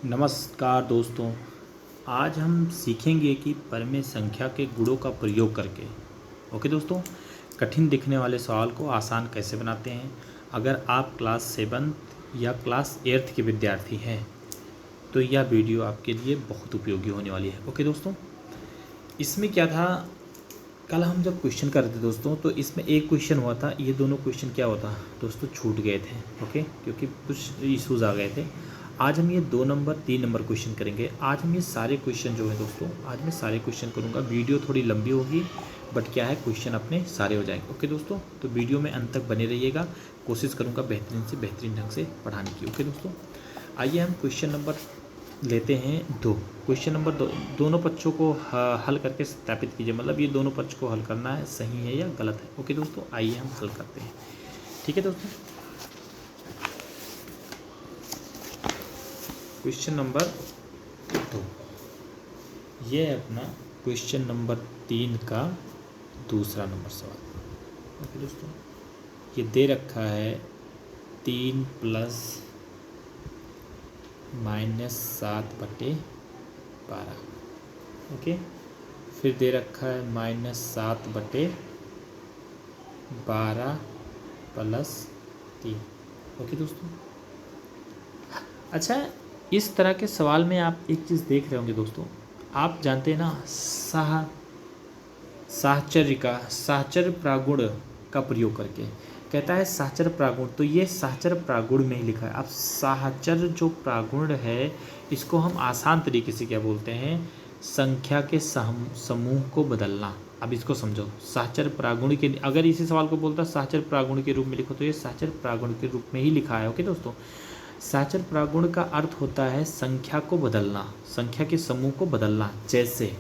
नमस्कार दोस्तों। आज हम सीखेंगे कि परिमेय संख्या के गुणों का प्रयोग करके ओके दोस्तों कठिन दिखने वाले सवाल को आसान कैसे बनाते हैं। अगर आप क्लास 7 या क्लास 8 के विद्यार्थी हैं तो यह वीडियो आपके लिए बहुत उपयोगी होने वाली है। ओके दोस्तों, इसमें क्या था, कल हम जब क्वेश्चन कर रहे थे दोस्तों तो इसमें एक क्वेश्चन हुआ था, ये दोनों क्वेश्चन क्या होता दोस्तों छूट गए थे। ओके, क्योंकि कुछ इश्यूज आ गए थे। आज हम ये 2 नंबर 3 नंबर क्वेश्चन करेंगे। आज हम ये सारे क्वेश्चन जो है दोस्तों, आज मैं सारे क्वेश्चन करूँगा। वीडियो थोड़ी लंबी होगी बट क्या है, क्वेश्चन अपने सारे हो जाएंगे। ओके दोस्तों, तो वीडियो में अंत तक बने रहिएगा। कोशिश करूँगा बेहतरीन से बेहतरीन ढंग से पढ़ाने की। ओके दोस्तों, आइए हम क्वेश्चन नंबर लेते हैं 2। क्वेश्चन नंबर 2, दोनों पक्षों को हल करके सत्यापित कीजिए। मतलब ये दोनों पक्ष को हल करना है, सही है या गलत है। ओके दोस्तों, आइए हम हल करते हैं। ठीक है दोस्तों, क्वेश्चन नंबर 2 ये है अपना क्वेश्चन नंबर 3 का दूसरा नंबर सवाल। ओके दोस्तों, ये दे रखा है 3 प्लस -7/12। ओके, फिर दे रखा है -7/12 प्लस 3। ओके दोस्तों, अच्छा, इस तरह के सवाल में आप एक चीज़ देख रहे होंगे दोस्तों। आप जानते हैं ना, साहचर्य प्रागुण का प्रयोग करके कहता है साहचर्य प्रागुण। तो ये साहचर्य प्रागुण में ही लिखा है। अब साहचर्य जो प्रागुण है इसको हम आसान तरीके से क्या बोलते हैं, संख्या के समूह को बदलना। अब इसको समझो, साहचर्य प्रागुण के, अगर इसी सवाल को बोलता साहचर्य प्रागुण के रूप में लिखो तो ये साहचर्य प्रागुण के रूप में ही लिखा है। ओके दोस्तों, साहचर्य प्रागुण का अर्थ होता है संख्या को बदलना, संख्या के समूह को बदलना। जैसे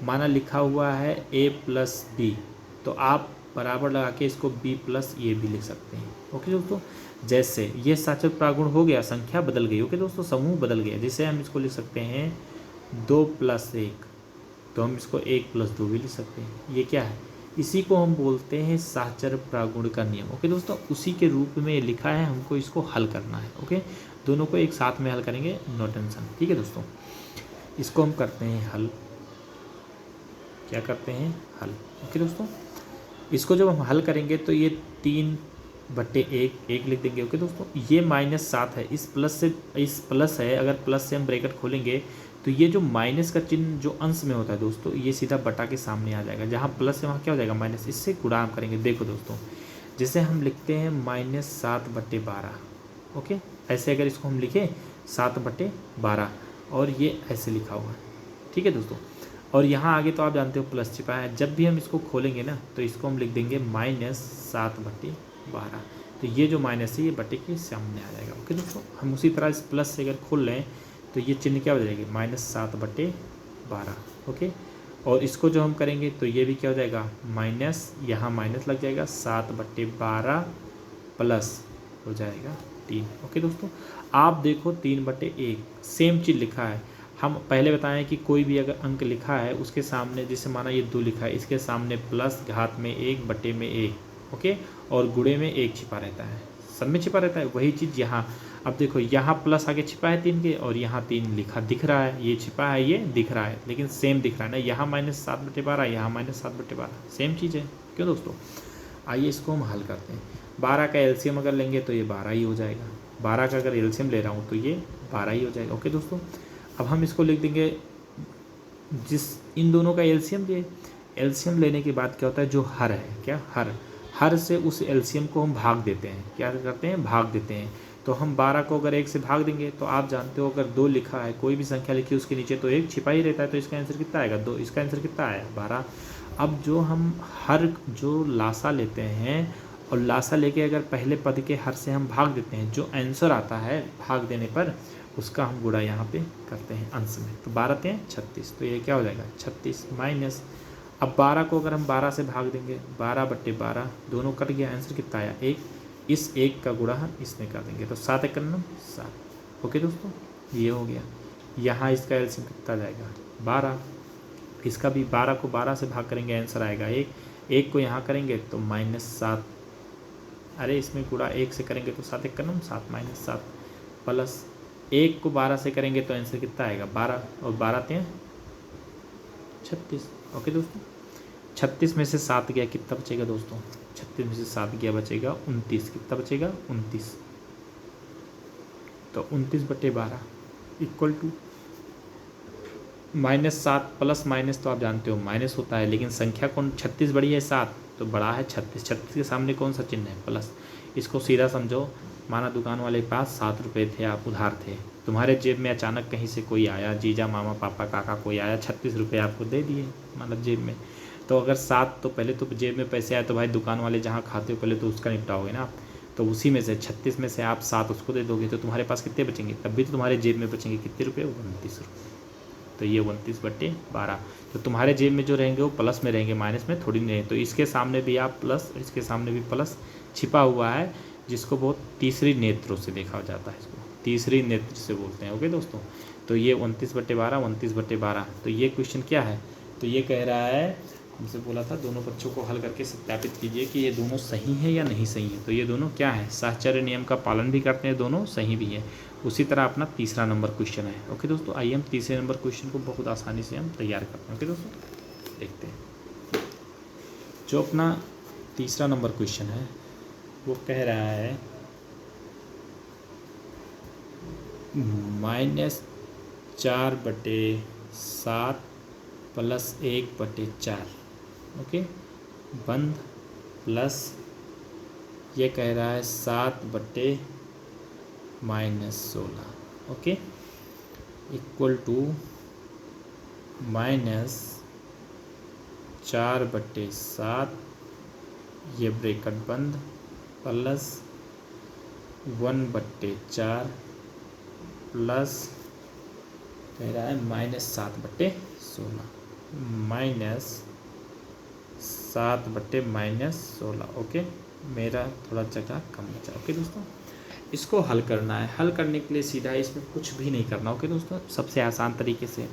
माना लिखा हुआ है a + b, तो आप बराबर लगा के इसको b + a भी लिख सकते हैं। ओके दोस्तों, जैसे ये साहचर्य प्रागुण हो गया, संख्या बदल गई। ओके दोस्तों, समूह बदल गया। जैसे हम इसको लिख सकते हैं 2 + 1, तो हम इसको 1 + 2 भी लिख सकते हैं। ये क्या है, इसी को हम बोलते हैं साहचर्य प्रागुण का नियम। ओके दोस्तों, उसी के रूप में लिखा है, हमको इसको हल करना है। ओके, दोनों को एक साथ में हल करेंगे, नो टेंशन। ठीक है दोस्तों, इसको हम करते हैं हल। क्या करते हैं, हल। ओके दोस्तों, इसको जब हम हल करेंगे तो ये 3/1 लिख देंगे। ओके दोस्तों, ये -7 है, इस प्लस है, अगर प्लस से हम ब्रैकेट खोलेंगे तो ये जो माइनस का चिन्ह जो अंश में होता है दोस्तों, ये सीधा बटा के सामने आ जाएगा। जहाँ प्लस है वहाँ क्या हो जाएगा, माइनस। इससे गुणा हम करेंगे। देखो दोस्तों, जैसे हम लिखते हैं -7/12। ओके, ऐसे अगर इसको हम लिखें 7/12 और ये ऐसे लिखा हुआ है। ठीक है दोस्तों, और यहाँ आगे तो आप जानते हो प्लस छिपा है। जब भी हम इसको खोलेंगे ना तो इसको हम लिख देंगे -7/12। तो ये जो माइनस है ये बटे के सामने आ जाएगा। ओके दोस्तों, हम उसी तरह इस प्लस से अगर खोल लें तो ये चिन्ह क्या हो जाएगी, -7/12। ओके, और इसको जो हम करेंगे तो ये भी क्या हो जाएगा, माइनस, यहाँ माइनस लग जाएगा, 7/12 प्लस हो जाएगा 3। ओके दोस्तों, आप देखो 3/1 सेम चीज़ लिखा है। हम पहले बताएं कि कोई भी अगर अंक लिखा है उसके सामने, जैसे माना ये 2 लिखा है, इसके सामने प्लस घात में 1 बटे में 1। ओके, और गुणे में 1 छिपा रहता है, सब में छिपा रहता है। वही चीज़ यहाँ, अब देखो यहाँ प्लस आगे छिपा है 3 के, और यहाँ 3 लिखा दिख रहा है, ये छिपा है, ये दिख रहा है, लेकिन सेम दिख रहा है ना। यहाँ -7/12, यहाँ -7/12, सेम चीज़ है। क्यों दोस्तों, आइए इसको हम हल करते हैं। 12 का एलसीएम अगर लेंगे तो ये 12 ही हो जाएगा। 12 का अगर एलसीएम ले रहा हूँ तो ये 12 ही हो जाएगा। ओके दोस्तों, अब हम इसको लिख देंगे, जिस इन दोनों का एलसीएम लिए, एलसीएम लेने के बाद क्या होता है, जो हर है, क्या हर से उस एलसीएम को हम भाग देते हैं। क्या करते हैं, भाग देते हैं। तो हम 12 को अगर 1 से भाग देंगे तो आप जानते हो, अगर 2 लिखा है, कोई भी संख्या लिखी है उसके नीचे तो 1 छिपा ही रहता है। तो इसका आंसर कितना आएगा, 2। इसका आंसर कितना आया, 12। अब जो हम हर जो लासा लेते हैं, और लासा लेके अगर पहले पद के हर से हम भाग देते हैं, जो आंसर आता है भाग देने पर, उसका हम गुणा यहाँ पे करते हैं अंश में। तो 12 × 36, तो ये क्या हो जाएगा, 36 माइनस। अब 12 को अगर हम 12 से भाग देंगे, 12/12, दोनों कट गया, आंसर कितना आया, 1। इस 1 का गुणा हम इसमें कर देंगे, तो 7 × 9 = 7। ओके दोस्तों, ये हो गया। यहाँ इसका एलसीएम कितना जाएगा, 12। इसका भी 12 को 12 से भाग करेंगे, आंसर आएगा 1। 1 को यहाँ करेंगे तो -7, अरे इसमें गुणा 1 से करेंगे तो 7 × 9 = 7 -7 प्लस 1 को 12 से करेंगे तो आंसर कितना आएगा 12, और 12 × 36। ओके दोस्तों, 36 में से 7 गया कितना बचेगा दोस्तों, 36 में से 7 गया बचेगा 29। कितना बचेगा 29। तो 29/12 इक्वल टू -7 प्लस माइनस तो आप जानते हो माइनस होता है, लेकिन संख्या कौन 36 बड़ी है 7 तो बड़ा है 36। 36 के सामने कौन सा चिन्ह है प्लस। इसको सीधा समझो, माना दुकान वाले के पास 7 रुपये थे, आप उधार थे, तुम्हारे जेब में अचानक कहीं से कोई आया, जीजा मामा पापा काका कोई आया, 36 रुपये आपको दे दिए मतलब जेब में। तो अगर 7 तो पहले तो जेब में पैसे आए तो भाई दुकान वाले जहाँ खाते हो पहले तो उसका निपटाओगे ना आप, तो उसी में से 36 में से आप 7 उसको दे दोगे तो तुम्हारे पास कितने बचेंगे, तब भी तो तुम्हारे जेब में बचेंगे कितने रुपये 29 रुपये। तो ये 29/12। तो तुम्हारे जेब में जो रहेंगे वो प्लस में रहेंगे, माइनस में थोड़ी नहीं। तो इसके सामने भी आप प्लस, इसके सामने भी प्लस छिपा हुआ है, जिसको बहुत तीसरी नेत्रों से देखा जाता है, इसको तीसरी नेत्र से बोलते हैं। ओके दोस्तों, तो ये 29/12 29/12। तो ये क्वेश्चन क्या है, तो ये कह रहा है, हमसे बोला था दोनों बच्चों को हल करके सत्यापित कीजिए कि ये दोनों सही है या नहीं सही है। तो ये दोनों क्या है, साहचर्य नियम का पालन भी करते हैं, दोनों सही भी है। उसी तरह अपना तीसरा नंबर क्वेश्चन है। ओके दोस्तों, आइए हम तीसरे नंबर क्वेश्चन को बहुत आसानी से हम तैयार करते हैं। ओके दोस्तों, देखते हैं। जो अपना तीसरा नंबर क्वेश्चन है वो कह रहा है -4/7 + 1/4। ओके, बंद प्लस ये कह रहा है 7/-16। ओके, इक्वल टू -4/7 ये ब्रैकेट बंद प्लस 1/4 प्लस कह रहा है -7/16 -7/-16। ओके, मेरा थोड़ा जगह कम बचा। ओके दोस्तों, इसको हल करना है। हल करने के लिए सीधा इसमें कुछ भी नहीं करना। ओके दोस्तों, सबसे आसान तरीके से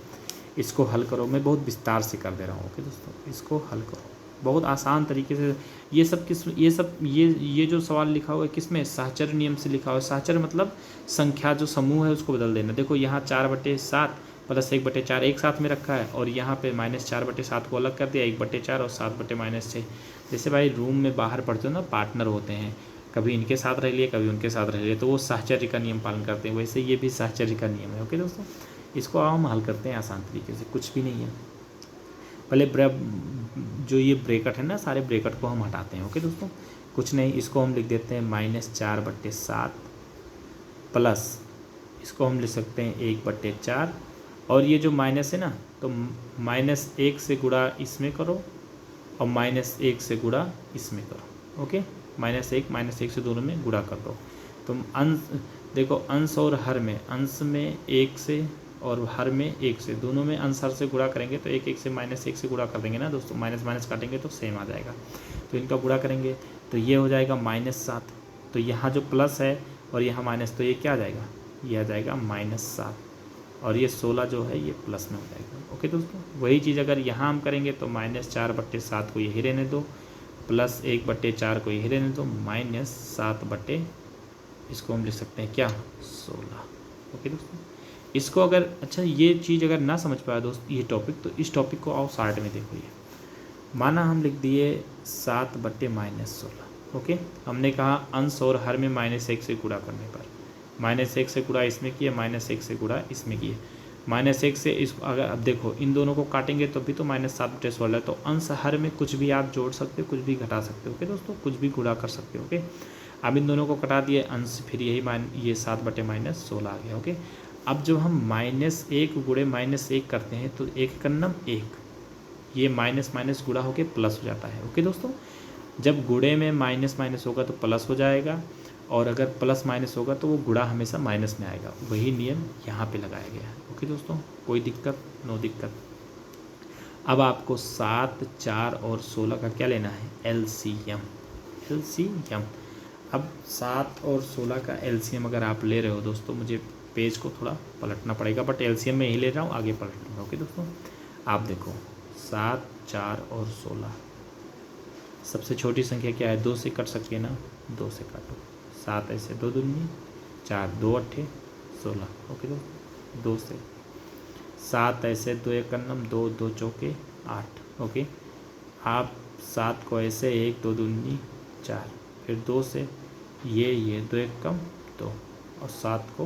इसको हल करो। मैं बहुत विस्तार से कर दे रहा हूँ। ओके दोस्तों, इसको हल करो बहुत आसान तरीके से। ये जो सवाल लिखा हुआ है किस में, साहचर्य नियम से लिखा हुआ है। साहचर्य मतलब संख्या जो समूह है उसको बदल देना। देखो यहाँ 4/7 + 1/4 एक साथ में रखा है, और यहाँ पे -4/7 को अलग कर दिया, 1/4 और 7/-6। जैसे भाई रूम में बाहर पढ़ते हो ना, पार्टनर होते हैं, कभी इनके साथ रह लिए कभी उनके साथ रह लिए, तो वो साहचर्य का नियम पालन करते हैं। वैसे ये भी साहचर्य का नियम है। ओके दोस्तों, इसको हम हल करते हैं आसान तरीके से, कुछ भी नहीं है। पहले जो ये ब्रैकेट है ना, सारे ब्रैकेट को हम हटाते हैं। ओके दोस्तों, कुछ नहीं, इसको हम लिख देते हैं -4/7 प्लस इसको हम लिख सकते हैं 1/4, और ये जो माइनस है ना, तो -1 से गुणा इसमें करो और -1 से गुणा इसमें करो। ओके, -1 से दोनों में गुणा कर दो। तुम अंश देखो, अंश और हर में, अंश में 1 से और हर में 1 से, दोनों में अंश हर से गुणा करेंगे तो 1 से -1 से गुणा कर देंगे ना दोस्तों, माइनस काटेंगे तो सेम आ जाएगा। तो इनका गुणा करेंगे तो ये हो जाएगा -7। तो यहाँ जो प्लस है और यहाँ माइनस, तो ये क्या आ जाएगा, ये आ जाएगा -7, और ये 16 जो है ये प्लस में हो जाएगा। ओके दोस्तों, वही चीज़ अगर यहाँ हम करेंगे तो -4/7 को यही रहने दो, प्लस 1/4 को यही रहने दो, -7/, इसको हम लिख सकते हैं क्या 16। ओके दोस्तों, इसको अगर अच्छा ये चीज़ अगर ना समझ पाया दोस्त ये टॉपिक, तो इस टॉपिक को आओ शार्ट में देखो। ये माना हम लिख दिए 7/-16। ओके, हमने कहा अंश और हर में -1 से गुणा करने पर, -1 से गुणा इसमें किए, -1 से गुणा इसमें किए, -1 से इस, अगर अब देखो इन दोनों को काटेंगे तो भी तो -7/16 है। तो अंश हर में कुछ भी आप जोड़ सकते हो, कुछ भी घटा सकते हो। ओके दोस्तों, कुछ भी गुणा कर सकते हो। ओके, अब इन दोनों को कटा दिए अंश, फिर यही ये 7/-16 आ गया। ओके, अब जब हम -1 गुणे -1 करते हैं तो 1 का नाम 1, ये माइनस माइनस गुणा होकर प्लस हो जाता है। ओके दोस्तों, जब गुणे में माइनस होगा तो प्लस हो जाएगा, और अगर प्लस माइनस होगा तो वो गुणा हमेशा माइनस में आएगा। वही नियम यहाँ पे लगाया गया है। ओके दोस्तों, कोई दिक्कत, नो दिक्कत। अब आपको 7, 4 और 16 का क्या लेना है, LCM। अब 7 और 16 का LCM अगर आप ले रहे हो दोस्तों, मुझे पेज को थोड़ा पलटना पड़ेगा, बट LCM में ही ले रहा हूँ, आगे पलट लूँगा। ओके दोस्तों, आप देखो 7, 4 और 16, सबसे छोटी संख्या क्या है, 2 से कट सकती है ना, 2 से काटो। 7 ऐसे 2 दूनी 4, 2 अट्ठे 16। ओके दोस्तों, 2 से 7 ऐसे 2 एक नम 2 2 चौके 8। ओके, आप 7 को ऐसे 1 2 दूनी 4, फिर 2 से ये 2 एक कम 2 और 7 को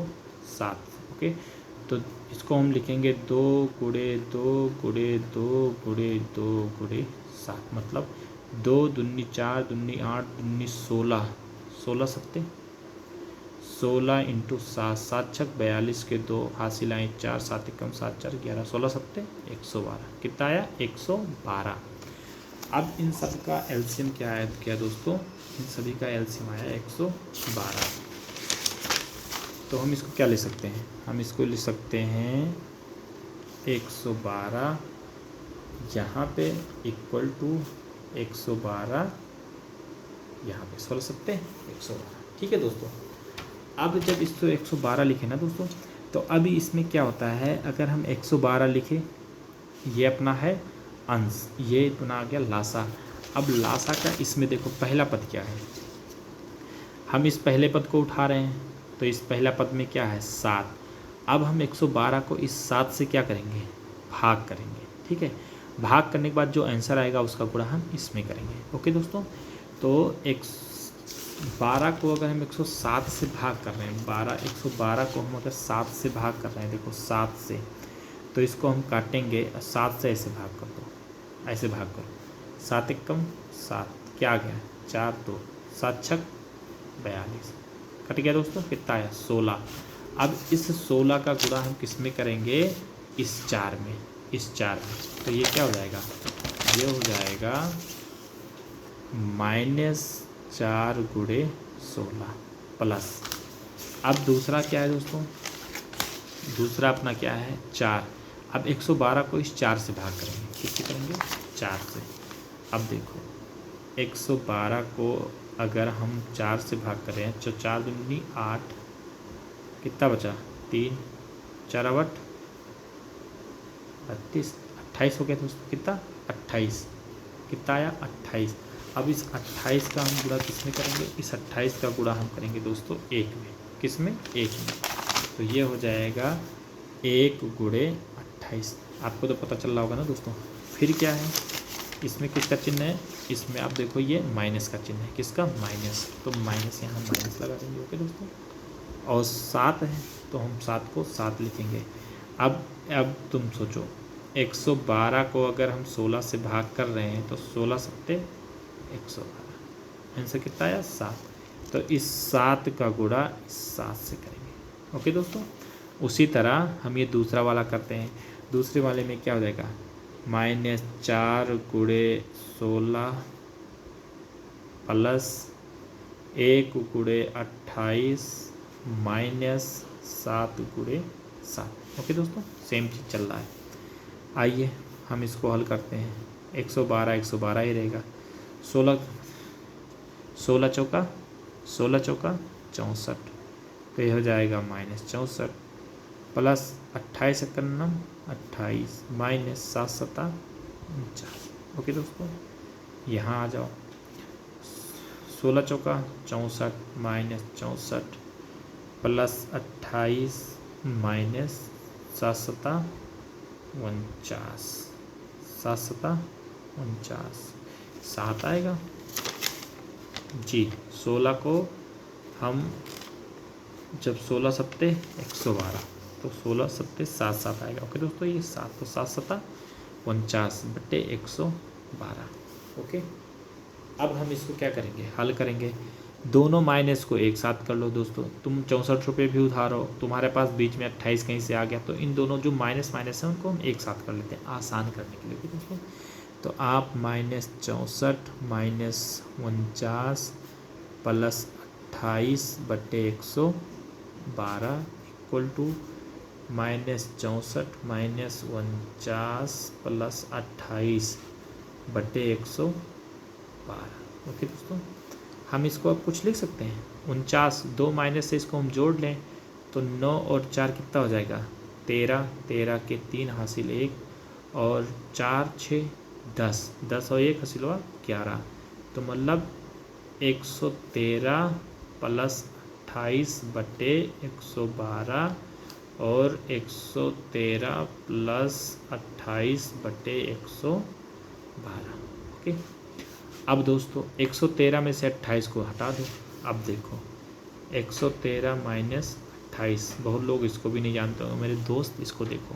7। ओके, तो इसको हम लिखेंगे 2 गुणे 2 गुणे 2 गुणे 2 गुणे 7, मतलब 2 दूनी 4 दूनी 8 दूनी 16, 16 सत्ते 16 इंटू 7, 7 छक 42 के 2 हासिल आए 4, 7 एकम 7 4 11, 16 सत्ते 112। कितना आया? 112। अब इन सब का एलसीएम क्या आया क्या दोस्तों? इन सभी का एलसीएम आया 112। तो हम इसको क्या ले सकते हैं? हम इसको ले सकते हैं 112 यहाँ पे इक्वल टू 112 यहाँ पे, 16 सत्ते 112। ठीक है दोस्तों, अब जब इसको 112 लिखे ना दोस्तों, तो अभी इसमें क्या होता है, अगर हम 112 लिखे, ये अपना है अंश, ये अपना आ गया लासा। अब लासा का इसमें देखो पहला पद क्या है, हम इस पहले पद को उठा रहे हैं, तो इस पहला पद में क्या है 7। अब हम 112 को इस 7 से क्या करेंगे? भाग करेंगे। ठीक है, भाग करने के बाद जो आंसर आएगा उसका गुणा हम इसमें करेंगे। ओके दोस्तों, तो 12 को अगर हम 107 से भाग कर रहे हैं, 112 को हम अगर 7 से भाग कर रहे हैं, देखो 7 से, तो इसको हम काटेंगे 7 से, ऐसे भाग कर दो, ऐसे भाग करो, 7 एकम 7, क्या आ गया 4 2, 7 छक 42, कट गया दोस्तों। कितना आया? 16। अब इस 16 का गुणा हम किस में करेंगे? इस 4 में, इस 4 में, तो ये क्या हो जाएगा? ये हो जाएगा -4 गुणे 16 प्लस, अब दूसरा क्या है दोस्तों? दूसरा अपना क्या है 4। अब 112 को इस 4 से भाग करेंगे, किससे करेंगे? 4 से। अब देखो 112 को अगर हम 4 से भाग कर रहे हैं, तो 4 दूनी 8, कितना बचा? 3 4 8 32, 28 हो गया दोस्तों। कितना? 28। कितना आया? 28। अब इस 28 का हम गुणा किस में करेंगे? इस 28 का गुणा हम करेंगे दोस्तों 1 में। किस में? 1 में। तो ये हो जाएगा 1 गुणे 28। आपको तो पता चल रहा होगा ना दोस्तों। फिर क्या है इसमें, किसका चिन्ह है? इसमें आप देखो ये माइनस का चिन्ह है। किसका? माइनस। तो माइनस यहाँ माइनस लगा देंगे। ओके दोस्तों, और 7 है तो हम 7 को 7 लिखेंगे। अब तुम सोचो 112 को अगर हम 16 से भाग कर रहे हैं, तो 16 सत्ते 112, आंसर कितना आया? 7। तो इस 7 का गुणा इस 7 से करेंगे। ओके दोस्तों, उसी तरह हम ये दूसरा वाला करते हैं। दूसरे वाले में क्या हो जाएगा? -4 गुणे 16 प्लस 1 गुणे 28 -7 गुणे 7। ओके दोस्तों, सेम चीज़ चल रहा है। आइए हम इसको हल करते हैं। 112 ही रहेगा। 16 चौका 64, तो ये हो जाएगा -64 प्लस 28 एकन्नम 28 -7 7 49। ओके दोस्तों, यहाँ आ जाओ। 16 चौका 64 -64 प्लस 28 -7 7 49, 7 7 49, 7 आएगा जी। 16 को हम जब 16 सत्ते 112, तो 16 सत्ते 7 7 आएगा। ओके दोस्तों, ये 7 तो 7 7 49 बटे 112। ओके, अब हम इसको क्या करेंगे? हल करेंगे। दोनों माइनस को एक साथ कर लो दोस्तों। तुम 64 रुपये भी उधार हो, तुम्हारे पास बीच में 28 कहीं से आ गया, तो इन दोनों जो माइनस है उनको हम एक साथ कर लेते हैं आसान करने के लिए। ओके दोस्तों, तो आप -64 -49 प्लस 28 बटे 112 इक्वल टू -64 -49 प्लस 28 बटे 112। ओके दोस्तों, हम इसको अब कुछ लिख सकते हैं। 49, 2 माइनस से इसको हम जोड़ लें तो 9 और 4 कितना हो जाएगा? 13, 13 के 3 हासिल 1 और 4 6 10, 10 और 1 हासिल हुआ 11। तो मतलब 113 प्लस 28/112 और 113 प्लस 28/112। ओके, अब दोस्तों 113 में से 28 को हटा दो। अब देखो 113 माइनस 28, बहुत लोग इसको भी नहीं जानते हो मेरे दोस्त, इसको देखो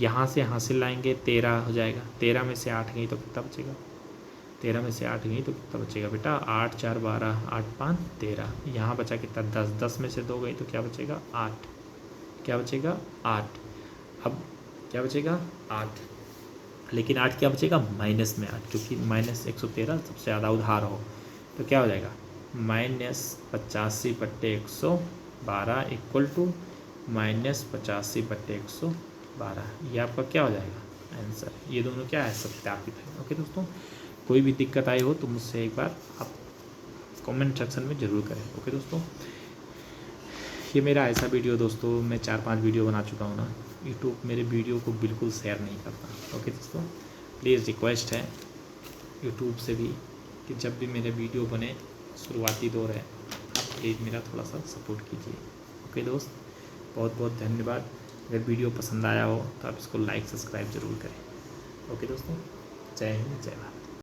यहाँ से हासिल लाएंगे 13 हो जाएगा, 13 में से 8 गई तो कितना बचेगा, 13 में से 8 गई तो कितना बचेगा बेटा, 8 4 12, 8 5 13, यहाँ बचा कितना 10, 10 में से 2 गई तो क्या बचेगा 8, क्या बचेगा 8। अब क्या बचेगा 8, लेकिन 8 क्या बचेगा माइनस में 8, क्योंकि माइनस 113 सबसे ज़्यादा उधार हो, तो क्या हो जाएगा -85/112 इक्वल टू -85/112। ये आपका क्या हो जाएगा आंसर। ये दोनों क्या है, सत्यापित है। ओके दोस्तों, कोई भी दिक्कत आई हो तो मुझसे एक बार आप कमेंट सेक्शन में ज़रूर करें। ओके दोस्तों, ये मेरा ऐसा वीडियो दोस्तों, मैं 4-5 वीडियो बना चुका हूँ ना, यूट्यूब मेरे वीडियो को बिल्कुल शेयर नहीं करता। ओके दोस्तों, प्लीज़ रिक्वेस्ट है यूट्यूब से भी कि जब भी मेरे वीडियो बने, शुरुआती दौर है, आप प्लीज़ मेरा थोड़ा सा सपोर्ट कीजिए। ओके दोस्त, बहुत बहुत धन्यवाद। अगर वीडियो पसंद आया हो तो आप इसको लाइक सब्सक्राइब ज़रूर करें। ओके दोस्तों, जय हिंद, जय भारत।